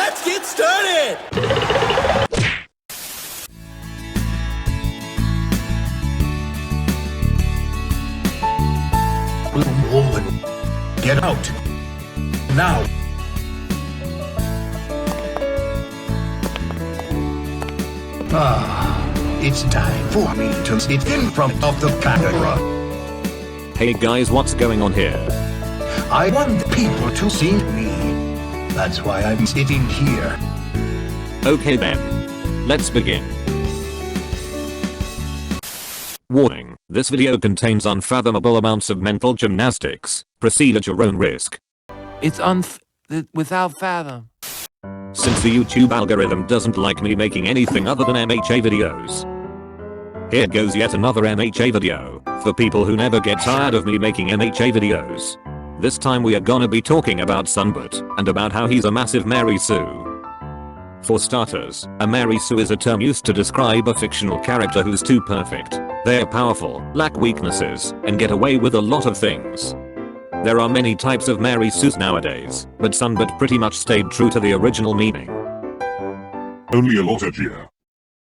Let's get started! Woman, get out! Now! It's time for me to sit in front of the camera. Hey guys, what's going on here? I want people to see me. That's why I'm sitting here. Okay then. Let's begin. Warning, this video contains unfathomable amounts of mental gymnastics. Proceed at your own risk. It's without fathom. Since the YouTube algorithm doesn't like me making anything other than MHA videos. Here goes yet another MHA video, for people who never get tired of me making MHA videos. This time we are gonna be talking about Sunbut, and about how he's a massive Mary Sue. For starters, a Mary Sue is a term used to describe a fictional character who's too perfect. They are powerful, lack weaknesses, and get away with a lot of things. There are many types of Mary Sues nowadays, but Sunbut pretty much stayed true to the original meaning. Only a lot of yeah.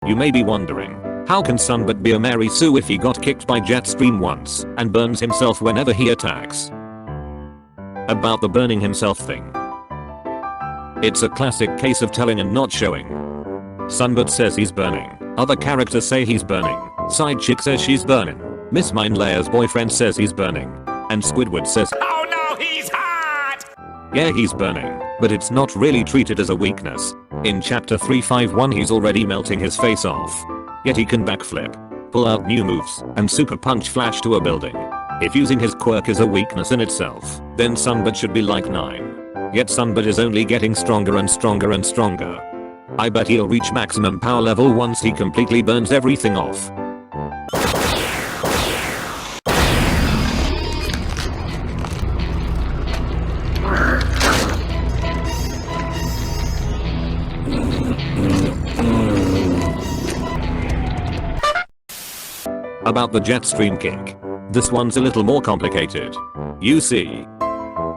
You may be wondering, how can Sunbut be a Mary Sue if he got kicked by Jetstream once, and burns himself whenever he attacks? About the burning himself thing. It's a classic case of telling and not showing. Sunbut says he's burning, other characters say he's burning, side chick says she's burning, Miss Mindlayer's boyfriend says he's burning, and Squidward says, Oh no, he's hot! yeah, he's burning, but it's not really treated as a weakness. In chapter 351 he's already melting his face off. Yet he can backflip, pull out new moves, and super punch Flash to a building. If using his quirk is a weakness in itself, then Sunbut should be like 9. Yet Sunbut is only getting stronger and stronger and stronger. I bet he'll reach maximum power level once he completely burns everything off. About the Jetstream kick. This one's a little more complicated. You see,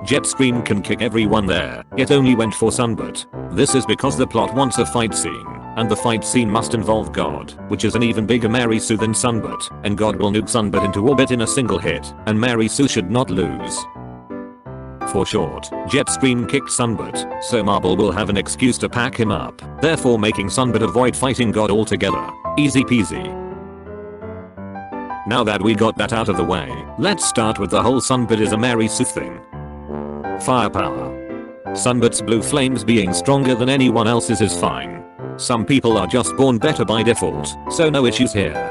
Jetstream can kick everyone there, yet only went for Sunbut. This is because the plot wants a fight scene, and the fight scene must involve God, which is an even bigger Mary Sue than Sunbut, and God will nuke Sunbut into orbit in a single hit, and Mary Sue should not lose. For short, Jetstream kicked Sunbut, so Marble will have an excuse to pack him up, therefore making Sunbut avoid fighting God altogether. Easy peasy. Now that we got that out of the way, let's start with the whole Sunbut is a Mary Sue thing. Firepower. Sunbut's blue flames being stronger than anyone else's is fine. Some people are just born better by default, so no issues here.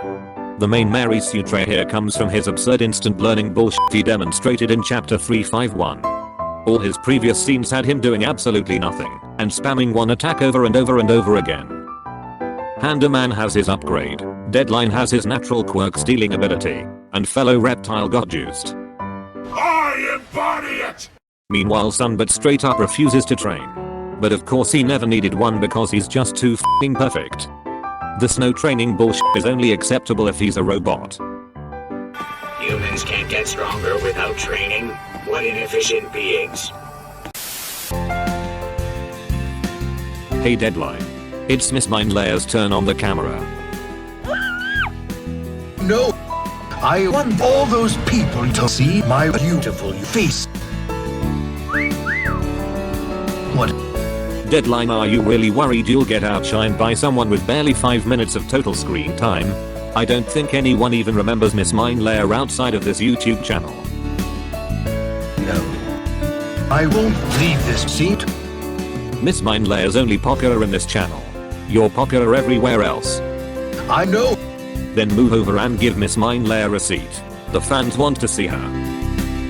The main Mary Sue trait here comes from his absurd instant learning bullshit he demonstrated in chapter 351. All his previous scenes had him doing absolutely nothing, and spamming one attack over and over and over again. Handaman has his upgrade, Deadline has his natural quirk stealing ability, and fellow reptile got juiced. I embody it! Meanwhile Sunbut straight up refuses to train. But of course he never needed one because he's just too f***ing perfect. This no training bullshit is only acceptable if he's a robot. Humans can't get stronger without training. What inefficient beings. Hey Deadline. It's Miss Mindlayer's turn on the camera. No! I want all those people to see my beautiful face. What? Deadline, are you really worried you'll get outshined by someone with barely 5 minutes of total screen time? I don't think anyone even remembers Miss Mindlayer outside of this YouTube channel. No. I won't leave this seat. Miss Mindlayer's only popular in this channel. You're popular everywhere else. I know. Then move over and give Miss Mindlayer a seat. The fans want to see her.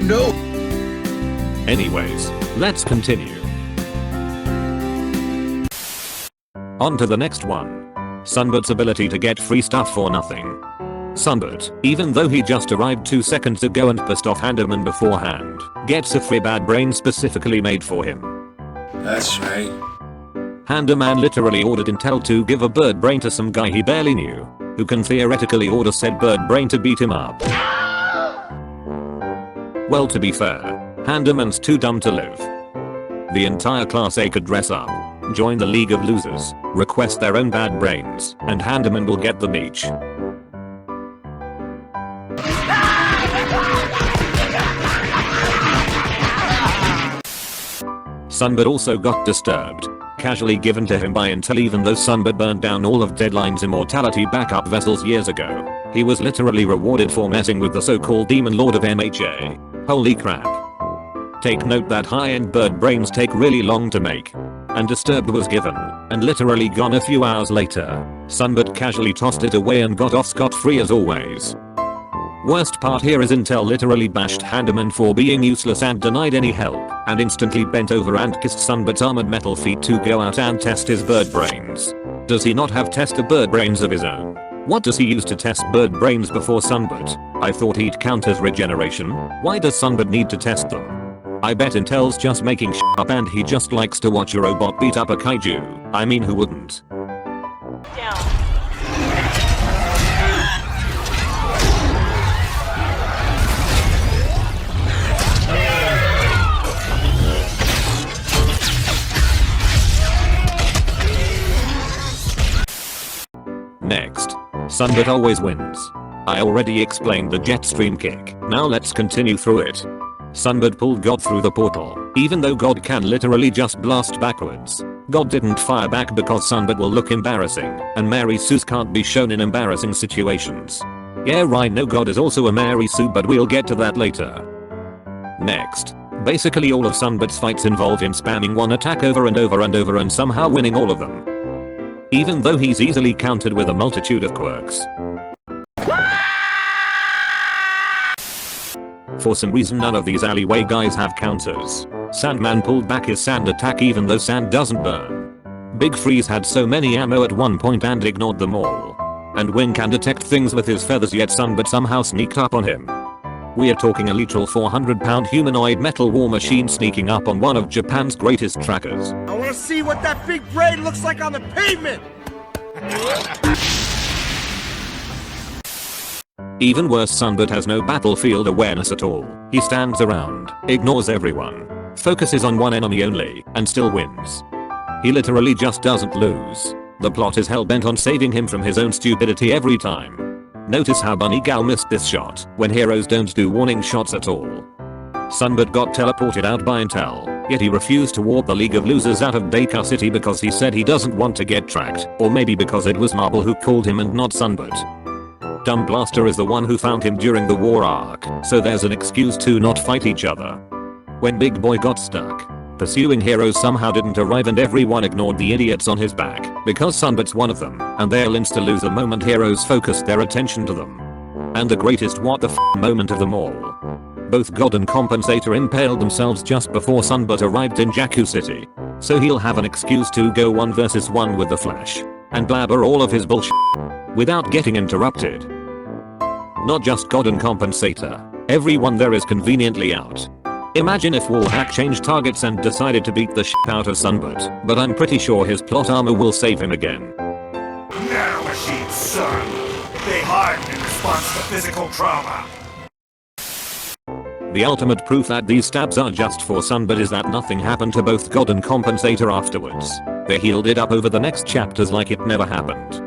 No. Anyways, let's continue. On to the next one. Sunbut's ability to get free stuff for nothing. Sunbut, even though he just arrived 2 seconds ago and pissed off Handaman beforehand, gets a free bad brain specifically made for him. That's right. Handaman literally ordered Intel to give a bird brain to some guy he barely knew, who can theoretically order said bird brain to beat him up. Well, to be fair, Handaman's too dumb to live. The entire class A could dress up, Join the League of Losers, request their own bad brains, and Handyman will get them each. Sunbird also got disturbed, casually given to him by Intel even though Sunbird burned down all of Deadline's immortality backup vessels years ago. He was literally rewarded for messing with the so-called Demon Lord of MHA. Holy crap. Take note that high-end bird brains take really long to make. And Disturbed was given, and literally gone a few hours later. Sunbird casually tossed it away and got off scot-free as always. Worst part here is Intel literally bashed Handyman for being useless and denied any help, and instantly bent over and kissed Sunbird's armored metal feet to go out and test his bird brains. Does he not have tester bird brains of his own? What does he use to test bird brains before Sunbird? I thought he'd count as regeneration. Why does Sunbird need to test them? I bet Intel's just making shit up and he just likes to watch a robot beat up a kaiju. I mean, who wouldn't? Next, Sunbird always wins. I already explained the jet stream kick, now let's continue through it. Sunbird pulled God through the portal, even though God can literally just blast backwards. God didn't fire back because Sunbird will look embarrassing, and Mary Sue's can't be shown in embarrassing situations. Yeah, right, no, God is also a Mary Sue, but we'll get to that later. Next, basically all of Sunbird's fights involve him spamming one attack over and over and over and somehow winning all of them. Even though he's easily countered with a multitude of quirks. For some reason none of these alleyway guys have counters. Sandman pulled back his sand attack even though sand doesn't burn. Big Freeze had so many ammo at one point and ignored them all. And Wing can detect things with his feathers, yet Sunbird somehow sneaked up on him. We're talking a literal 400-pound humanoid metal war machine sneaking up on one of Japan's greatest trackers. I want to see what that big braid looks like on the pavement. Even worse, Sunbird has no battlefield awareness at all. He stands around, ignores everyone, focuses on one enemy only, and still wins. He literally just doesn't lose. The plot is hell-bent on saving him from his own stupidity every time. Notice how Bunny Gal missed this shot, when heroes don't do warning shots at all. Sunbird got teleported out by Intel, yet he refused to warp the League of Losers out of Dacre City because he said he doesn't want to get tracked, or maybe because it was Marble who called him and not Sunbird. Dumb Blaster is the one who found him during the war arc, so there's an excuse to not fight each other. When Big Boy got stuck, pursuing heroes somehow didn't arrive and everyone ignored the idiots on his back, because Sunbird's one of them, and they'll insta-lose the moment heroes focused their attention to them. And the greatest what the f moment of them all. Both God and Compensator impaled themselves just before Sunbird arrived in Jakku City, so he'll have an excuse to go 1 versus 1 with the Flash, and blabber all of his bullshit without getting interrupted. Not just God and Compensator, everyone there is conveniently out. Imagine if Wallhack changed targets and decided to beat the shit out of Sunbird, but I'm pretty sure his plot armor will save him again. Nanomachines, son. They harden in response to physical trauma. The ultimate proof that these stabs are just for Sunbird is that nothing happened to both God and Compensator afterwards. They healed it up over the next chapters like it never happened.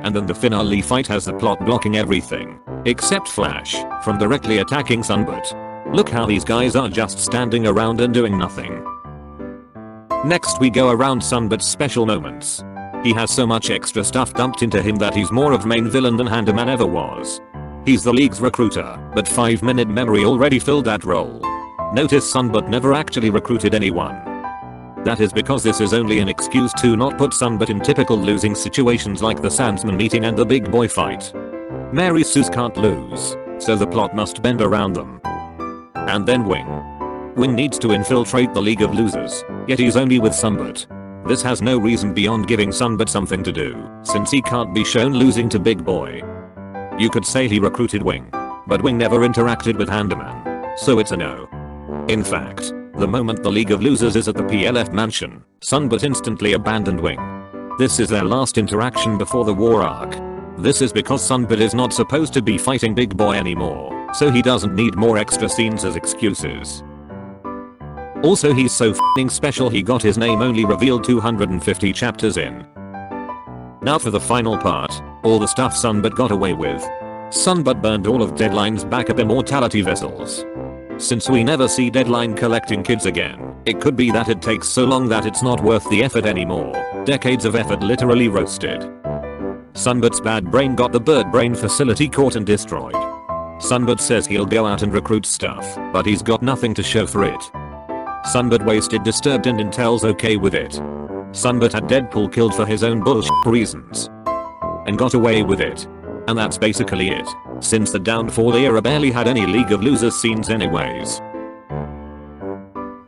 And then the finale fight has the plot blocking everything, except Flash, from directly attacking Sunbird. Look how these guys are just standing around and doing nothing. Next we go around Sunbird's special moments. He has so much extra stuff dumped into him that he's more of main villain than Handyman ever was. He's the League's recruiter, but 5-minute memory already filled that role. Notice Sunbird never actually recruited anyone. That is because this is only an excuse to not put Sunbird in typical losing situations like the Sandsman meeting and the Big Boy fight. Mary Sue's can't lose, so the plot must bend around them. And then Wing. Wing needs to infiltrate the League of Losers, yet he's only with Sunbird. This has no reason beyond giving Sunbird something to do, since he can't be shown losing to Big Boy. You could say he recruited Wing, but Wing never interacted with Handyman, so it's a no. In fact, the moment the League of Losers is at the PLF mansion, Sunbird instantly abandoned Wing. This is their last interaction before the war arc. This is because Sunbird is not supposed to be fighting Big Boy anymore, so he doesn't need more extra scenes as excuses. Also he's so f***ing special he got his name only revealed 250 chapters in. Now for the final part, all the stuff Sunbird got away with. Sunbird burned all of Deadline's backup immortality vessels. Since we never see Deadline collecting kids again, it could be that it takes so long that it's not worth the effort anymore. Decades of effort literally roasted. Sunbird's bad brain got the bird brain facility caught and destroyed. Sunbird says he'll go out and recruit stuff, but he's got nothing to show for it. Sunbird wasted Disturbed and Intel's okay with it. Sunbird had Deadpool killed for his own bullshit reasons. And got away with it. And that's basically it, since the Downfall era barely had any League of Losers scenes anyways.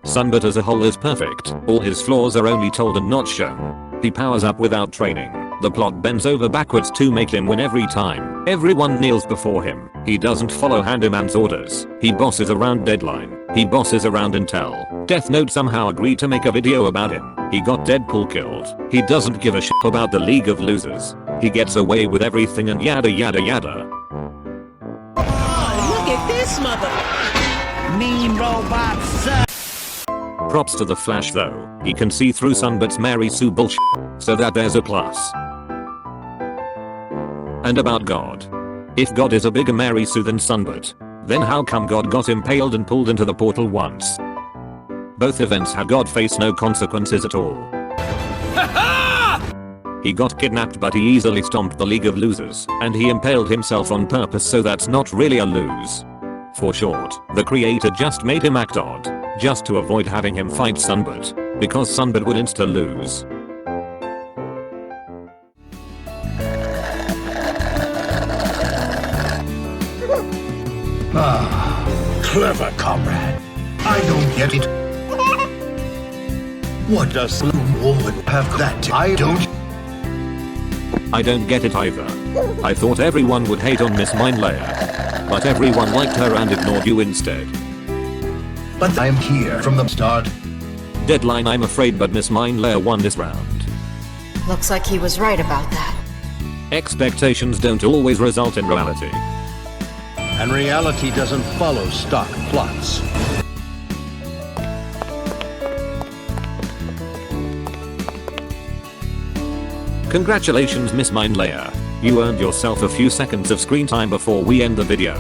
Sunbird as a whole is perfect, all his flaws are only told and not shown. He powers up without training, the plot bends over backwards to make him win every time, everyone kneels before him, he doesn't follow Handyman's orders, he bosses around Deadline, he bosses around Intel, Death Note somehow agreed to make a video about him, he got Deadpool killed, he doesn't give a shit about the League of Losers, he gets away with everything and yada yada yada. Oh, look at this mother... Mean robot son. Props to the Flash though, he can see through Sunbird's Mary Sue bullshit, so that there's a plus. And about God. If God is a bigger Mary Sue than Sunbird, then how come God got impaled and pulled into the portal once? Both events had God face no consequences at all. He got kidnapped but he easily stomped the League of Losers, and he impaled himself on purpose, so that's not really a lose. For short, the creator just made him act odd, just to avoid having him fight Sunbird, because Sunbird would insta-lose. Clever comrade. I don't get it. What does Blue Woman have that I don't? I don't get it either. I thought everyone would hate on Miss Mindlayer, but everyone liked her and ignored you instead. But I'm here from the start. Deadline, I'm afraid, but Miss Mindlayer won this round. Looks like he was right about that. Expectations don't always result in reality. And reality doesn't follow stock plots. Congratulations, Miss Mindlayer. You earned yourself a few seconds of screen time before we end the video.